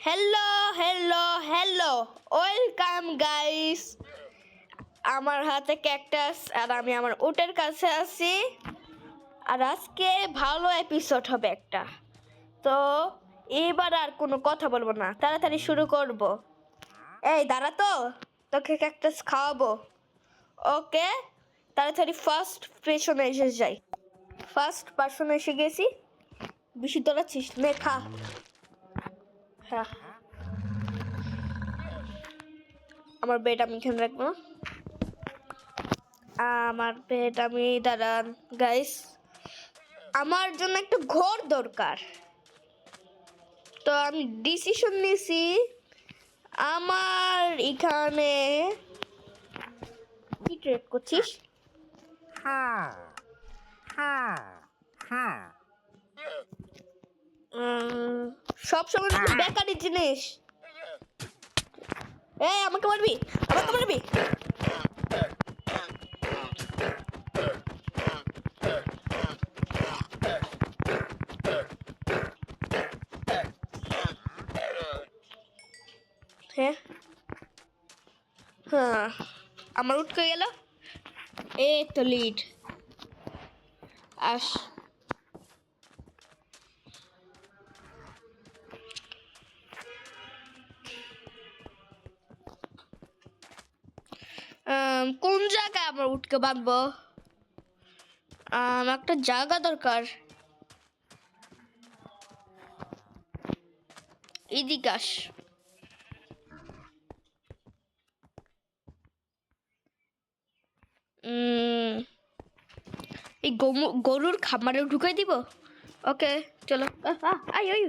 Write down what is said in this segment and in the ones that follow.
Hello hello hello, welcome guys. আমার হাতে cactus আর আমি আমার উটের কাছে আছি। আর আজকে ভালো এপিসোড হবে একটা। তো এবার আর কোনো কথা বলবো না, তাড়াতাড়ি শুরু করব। এই দাঁড়া, তো তোকে ক্যাকটাস খাওয়াবো। ওকে, তাড়াতাড়ি ফার্স্ট পেছনে এসে যাই। ফার্স্ট পার্সনে এসে গেছি। বেশি দৌড়াচ্ছিস, নে খা। হ্যাঁ, আমার বেড আমি এখানে রাখবো। আমার বেড আমি দাঁড়ান গাইস, আমার জন্য একটা ঘর দরকার। তো আমি ডিসিশন নিছি, আমার এখানে কি ট্রেড করছিস? সব সময় বেকারি জিনিস। এই আমাকে মারবি, আমাকে মারবি। হ্যাঁ হ্যাঁ, আমার উঠ হয়ে গেল। এই তো লিড। আস, কোন জায়গায় আমার উঠকে বাঁধবো? একটা জায়গা দরকার। এদিকে আস। এই গরুর খামারে ঢুকাই দিব। ওকে চলো। আই ওই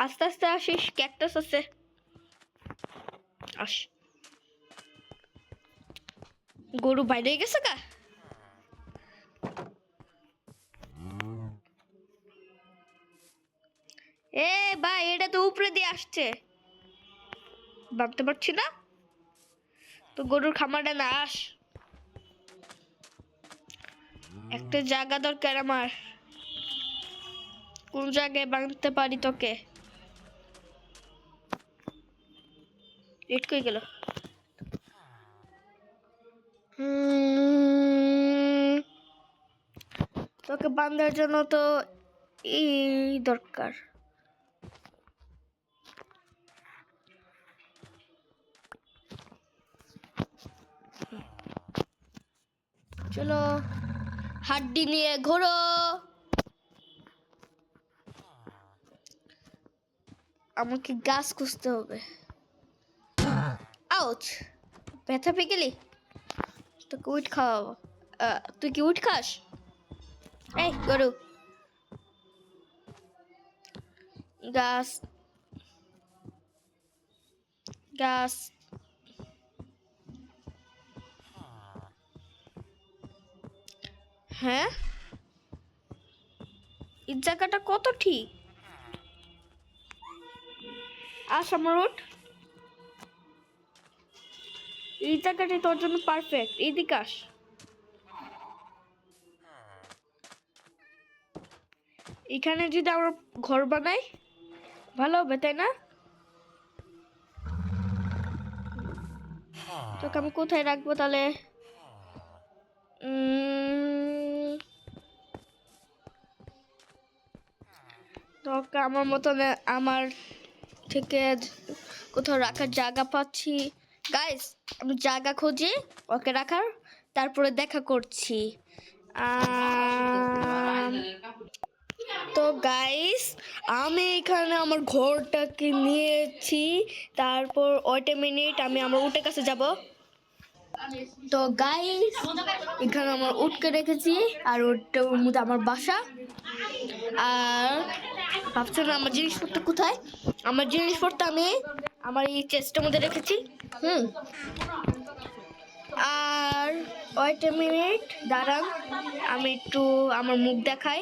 আস্তে আস্তে আসিস, ক্যাকটাস আছে। আস, গরু বাইরে গেছে কা? এ ভাই, এটা তো উপরে দিয়ে আসছে, ভাবতে পারছি না তো। গরুর খামারে না, আস। একটা জায়গা দরকার আমার, কোন জায়গায় বাঁধতে পারি তোকে। লেট কই গেল? তোকে বাঁধার জন্য তো এই দরকার। চলো, হাড্ডি নিয়ে ঘোরো। আমাকে গাছ খুঁজতে হবে। আউচ, ব্যথা পেয়ে গেলি? তোকে উইট খাওয়াবো। তুই কি উইট খাস? এই গরু, গাছ গাছ। হ্যাঁ, এই জায়গাটা কত ঠিক। আস আমার উঠ, এই জায়গাটাই তোর জন্য পারফেক্ট। এইদিকে আস। এখানে যদি আমরা ঘর বানাই ভালো হবে, তাই না? তোকে আমি কোথায় রাখবো তাহলে? তোকে আমার মতন আমার থেকে কোথাও রাখার জায়গা পাচ্ছি। গাইস, আমি জায়গা খুঁজি ওকে রাখার, তারপরে দেখা করছি। তো গাইস, আমি এখানে আমার ঘরটাকে নিয়েছি। তারপর ওয়েট এ মিনিট, আমি আমার উটের কাছে যাব। তো গাইস, এখানে আমার উটকে রেখেছি, আর ওর মধ্যে আমার বাসা। আর ভাবছেন আমার জিনিসপত্র কোথায়? আমার জিনিসপত্র আমি আমার এই চেস্টের মধ্যে রেখেছি। আর ওয়েট এ মিনিট, দাঁড়ান, আমি একটু আমার মুখ দেখাই।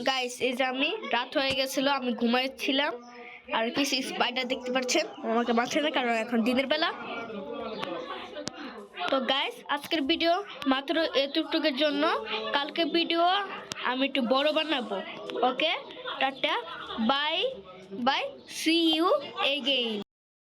গাইস, এই যে আমি রাত হয়ে গেছিল, আমি ঘুমাচ্ছিলাম। আর কিছু স্পাইডার দেখতে পাচ্ছেন আমাকে মারছে না, কারণ এখন দিনের বেলা। তো গাইস, আজকের ভিডিও মাত্র এতটুকুর জন্য। কালকে ভিডিও আমি একটু বড় বানাবো। Okay, tata, bye bye, see you again.